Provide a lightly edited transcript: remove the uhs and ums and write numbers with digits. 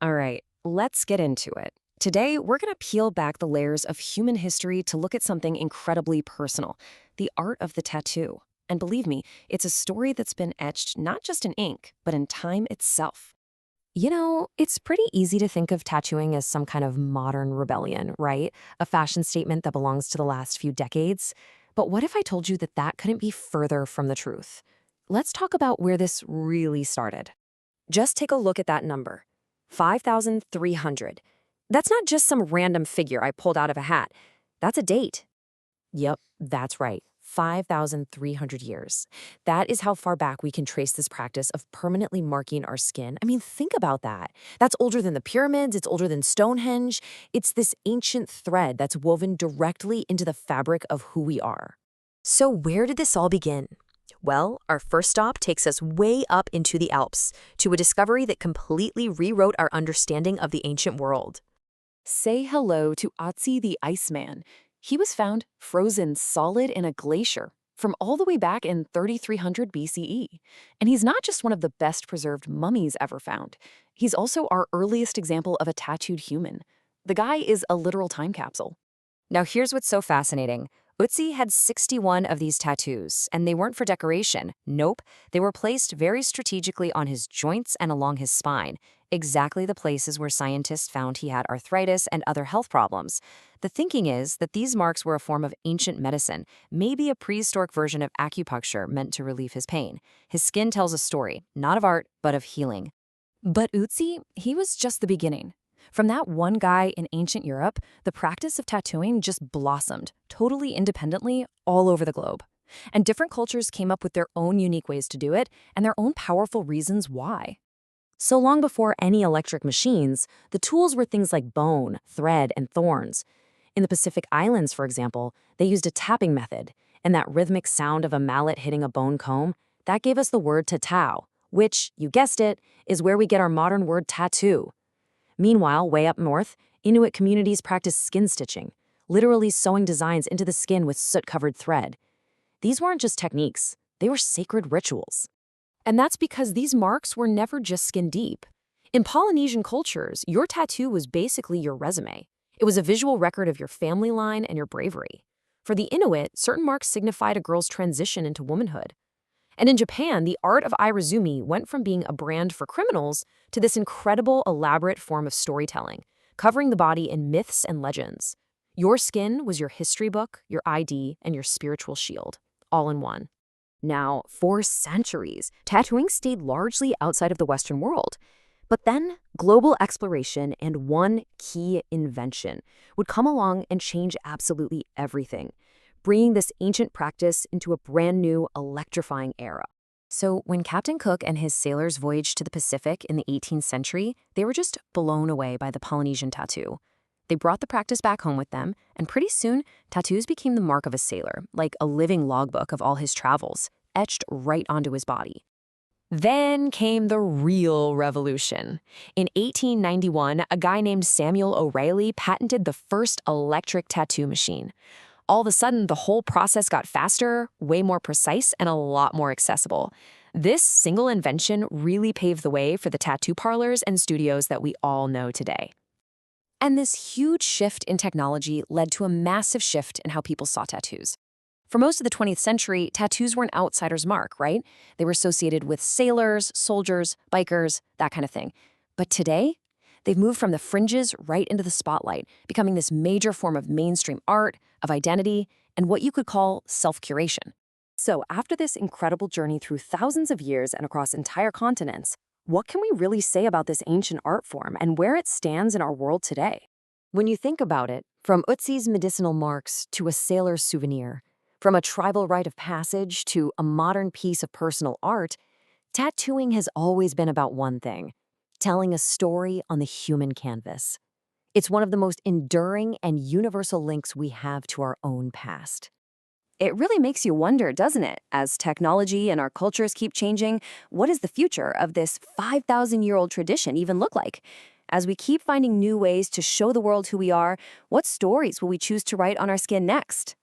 All right, let's get into it. Today, we're going to peel back the layers of human history to look at something incredibly personal, the art of the tattoo. And believe me, it's a story that's been etched not just in ink, but in time itself. It's pretty easy to think of tattooing as some kind of modern rebellion, right? A fashion statement that belongs to the last few decades. But what if I told you that that couldn't be further from the truth? Let's talk about where this really started. Just take a look at that number, 5,300. That's not just some random figure I pulled out of a hat. That's a date. Yep, that's right. 5,300 years. That is how far back we can trace this practice of permanently marking our skin. I mean, think about that. That's older than the pyramids, it's older than Stonehenge. It's this ancient thread that's woven directly into the fabric of who we are. So where did this all begin? Well, our first stop takes us way up into the Alps, to a discovery that completely rewrote our understanding of the ancient world. Say hello to Otzi the Iceman. He was found frozen solid in a glacier from all the way back in 3300 BCE. And he's not just one of the best preserved mummies ever found. He's also our earliest example of a tattooed human. The guy is a literal time capsule. Now here's what's so fascinating. Utsi had 61 of these tattoos, and they weren't for decoration. Nope, they were placed very strategically on his joints and along his spine, exactly the places where scientists found he had arthritis and other health problems. The thinking is that these marks were a form of ancient medicine, maybe a prehistoric version of acupuncture meant to relieve his pain. His skin tells a story, not of art, but of healing. But Utsi, he was just the beginning. From that one guy in ancient Europe, the practice of tattooing just blossomed, totally independently, all over the globe. And different cultures came up with their own unique ways to do it, and their own powerful reasons why. So long before any electric machines, the tools were things like bone, thread, and thorns. In the Pacific Islands, for example, they used a tapping method, and that rhythmic sound of a mallet hitting a bone comb, that gave us the word tatau, which, you guessed it, is where we get our modern word tattoo. Meanwhile, way up north, Inuit communities practice skin stitching, literally sewing designs into the skin with soot-covered thread. These weren't just techniques, they were sacred rituals. And that's because these marks were never just skin deep. In Polynesian cultures, your tattoo was basically your resume. It was a visual record of your family line and your bravery. For the Inuit, certain marks signified a girl's transition into womanhood. And in Japan, the art of irizumi went from being a brand for criminals to this incredible, elaborate form of storytelling, covering the body in myths and legends. Your skin was your history book, your ID, and your spiritual shield, all in one. Now, for centuries, tattooing stayed largely outside of the Western world. But then, global exploration and one key invention would come along and change absolutely everything, bringing this ancient practice into a brand new, electrifying era. So when Captain Cook and his sailors voyaged to the Pacific in the 18th century, they were just blown away by the Polynesian tattoo. They brought the practice back home with them, and pretty soon, tattoos became the mark of a sailor, like a living logbook of all his travels, etched right onto his body. Then came the real revolution. In 1891, a guy named Samuel O'Reilly patented the first electric tattoo machine. All of a sudden, the whole process got faster, way more precise, and a lot more accessible. This single invention really paved the way for the tattoo parlors and studios that we all know today. And this huge shift in technology led to a massive shift in how people saw tattoos. For most of the 20th century, tattoos were an outsider's mark, right? They were associated with sailors, soldiers, bikers, that kind of thing. But today, they've moved from the fringes right into the spotlight, becoming this major form of mainstream art, of identity, and what you could call self-curation. So after this incredible journey through thousands of years and across entire continents, what can we really say about this ancient art form and where it stands in our world today? When you think about it, from Utsi's medicinal marks to a sailor's souvenir, from a tribal rite of passage to a modern piece of personal art, tattooing has always been about one thing: telling a story on the human canvas. It's one of the most enduring and universal links we have to our own past. It really makes you wonder, doesn't it? As technology and our cultures keep changing, what does the future of this 5,000-year-old tradition even look like? As we keep finding new ways to show the world who we are, what stories will we choose to write on our skin next?